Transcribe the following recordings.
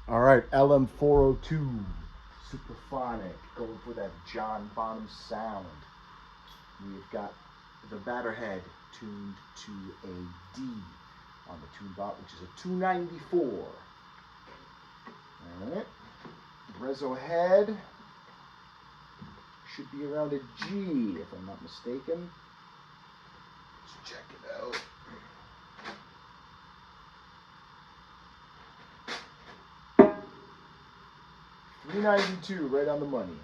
All right, LM402, Superphonic, going for that John Bonham sound. We've got the batter head tuned to a D on the Tunebot, which is a 294. All right, Rezo head should be around a G, if I'm not mistaken. Let's check it out. 392, right on the money.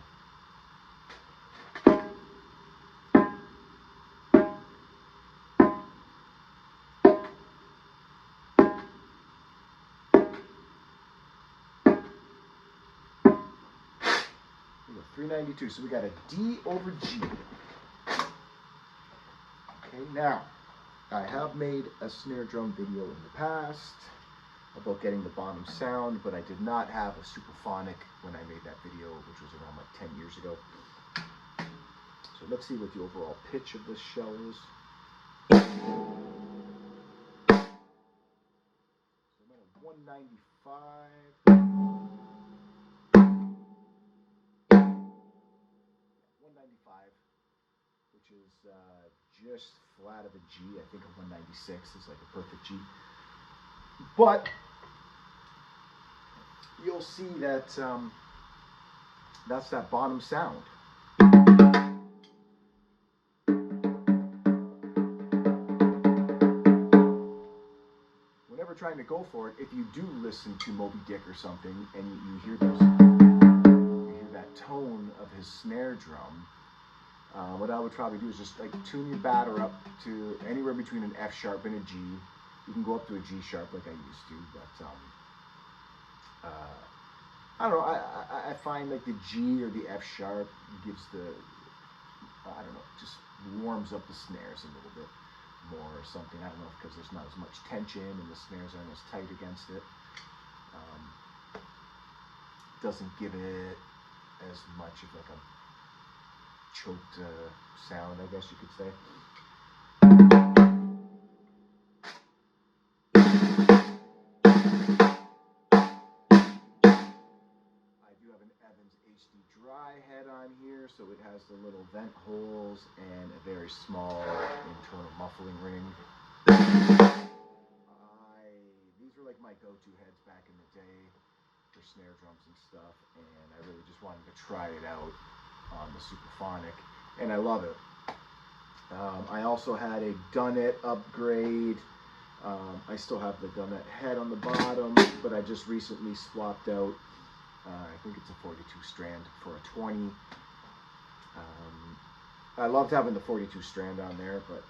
We got 392, so we got a D over G. Okay, now, I have made a snare drum video in the past about getting the Bonham sound, but I did not have a Superphonic when I made that video, which was around like 10 years ago. So let's see what the overall pitch of this shell is. So I'm at a 195. 195, which is just flat of a G. I think a 196 is like a perfect G. But you'll see that that's that Bonham sound. Whenever trying to go for it, if you do listen to Moby Dick or something and you hear that tone of his snare drum, what I would probably do is just like tune your batter up to anywhere between an F sharp and a G. You can go up to a G sharp like I used to, but I don't know. I find like the G or the F sharp gives the, I don't know, just warms up the snares a little bit more or something. I don't know, because there's not as much tension and the snares aren't as tight against it. Doesn't give it as much of like a choked sound, I guess you could say. Dry head on here, so it has the little vent holes and a very small internal muffling ring. These were like my go-to heads back in the day for snare drums and stuff, and I really just wanted to try it out on the Superphonic, and I love it. I also had a Dunnet upgrade. I still have the Dunnet head on the bottom, but I just recently swapped out I think it's a 42 strand for a 20. I loved having the 42 strand on there, but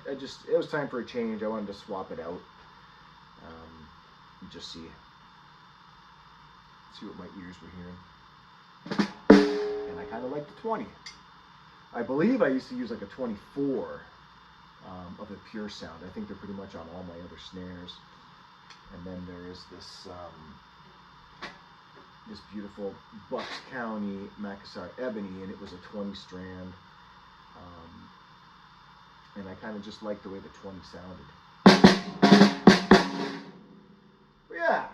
I just, it was time for a change. I wanted to swap it out. And just see what my ears were hearing. And I kind of like the 20. I believe I used to use like a 24 of a pure sound. I think they're pretty much on all my other snares. And then there is this this beautiful Bucks County Makassar Ebony, and it was a 20 strand. And I kind of just liked the way the 20 sounded. But yeah.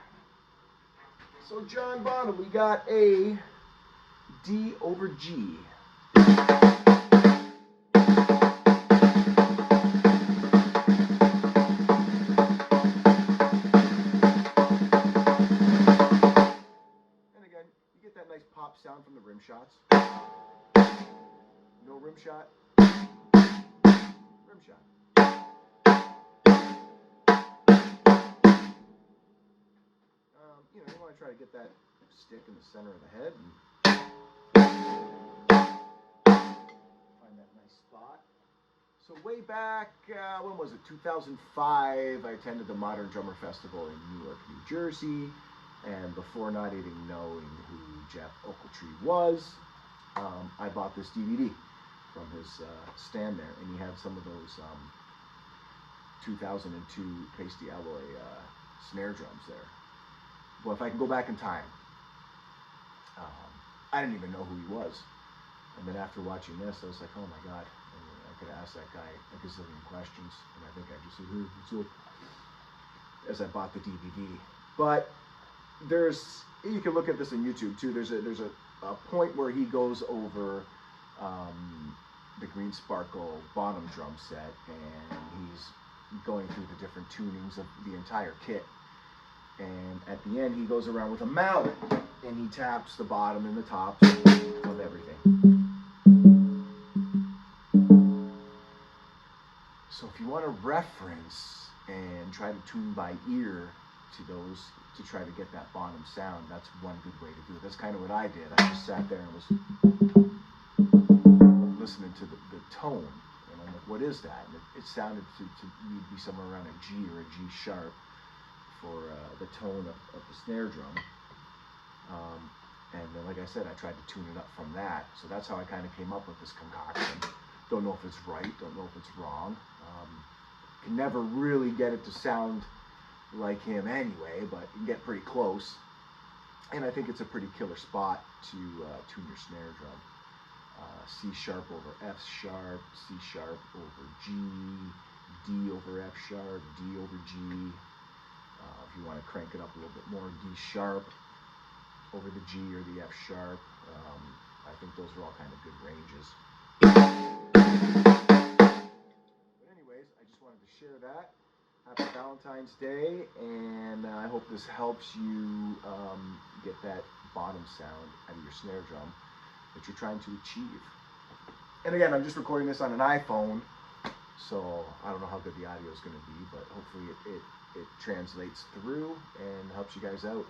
So John Bonham, we got a D over G. That nice pop sound from the rim shots. No rim shot. Rim shot. You want to try to get that stick in the center of the head and find that nice spot. So way back, when was it? 2005, I attended the Modern Drummer Festival in Newark, New Jersey. And before not even knowing who Jeff Ochiltree was, I bought this DVD from his stand there, and he had some of those 2002 pasty alloy snare drums there. Well, if I can go back in time, I didn't even know who he was. And then after watching this, I was like, oh my God, I could ask that guy a gazillion questions. And I think I just said, hey, what's up? As I bought the DVD. But you can look at this on YouTube too. There's a point where he goes over the Green Sparkle Bonham drum set, and he's going through the different tunings of the entire kit. And at the end, he goes around with a mallet and he taps the bottom and the tops of everything. So if you want to reference and try to tune by ear to those, to try to get that bottom sound, that's one good way to do it. That's kind of what I did. I just sat there and was listening to the tone, and I'm like, what is that? And it sounded to me to be somewhere around a G or a G sharp for the tone of the snare drum. And then, like I said, I tried to tune it up from that. So that's how I kind of came up with this concoction. Don't know if it's right, don't know if it's wrong. Can never really get it to sound like him anyway, but you can get pretty close. And I think it's a pretty killer spot to tune your snare drum. C sharp over F sharp, C sharp over G, D over F sharp, D over G. If you want to crank it up a little bit more, D sharp over the G or the F sharp. I think those are all kind of good ranges. But anyways, I just wanted to share that. Happy Valentine's Day, and I hope this helps you get that bottom sound out of your snare drum that you're trying to achieve. And again, I'm just recording this on an iPhone, so I don't know how good the audio is going to be, but hopefully it translates through and helps you guys out.